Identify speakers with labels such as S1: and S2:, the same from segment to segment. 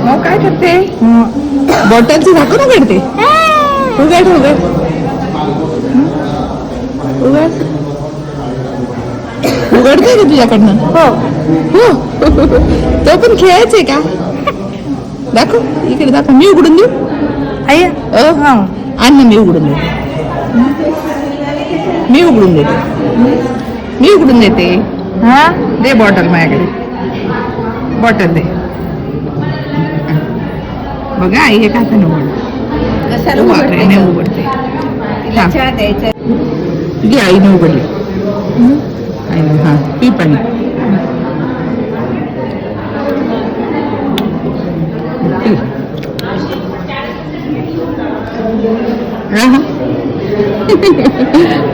S1: मग काय करते? बॉटलचं झाकण उघडते. उघड उघड उघड उघडते का तुझ्याकडनं? हो हो. तो पण खेळायचंय का? दाखव इकडे दाखव. मी उघडून देऊ? आई आण ना, मी उघडून देते. मी उघडून देते. मी उघडून देते. हा दे बॉटल माझ्याकडे. बॉटल दे. बघा आई हे खातं उघडते. नाही उघडते. घे आईने उघडली. आईने हा पी पाणी.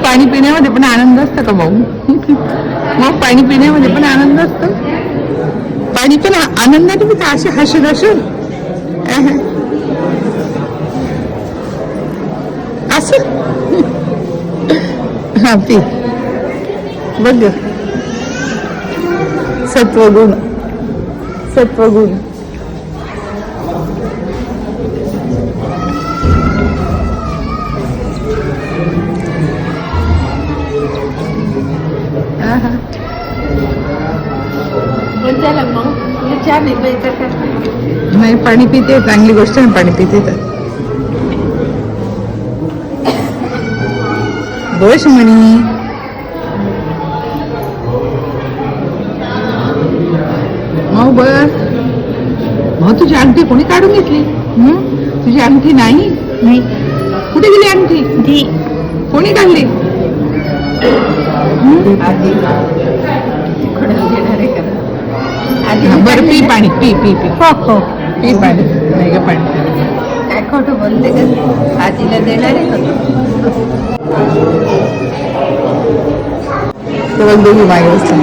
S1: पाणी पिण्यामध्ये पण आनंद असतो का भाऊ? मग पाणी पिण्यामध्ये पण आनंद असतो. पाणी पण आनंदाने पिता असे हसून हसून असं. हा पी. बघ सत्वगुण सत्वगुण. नाही पाणी पिते. चांगली गोष्ट आहे पाणी पिते तर. दोष म्हणी. मग बर मग तुझी अंगठी कोणी काढून घेतली? तुझी अंगठी नाही? नाही. कुठे गेली अंगठी? ती कोणी काढली? बरं पी पाणी. P P P. हो हो पी पाणी. नाही ग पाणी. काय खोटं बोलते का? आजीला देणार आहे का? दोघी मागे बसतात.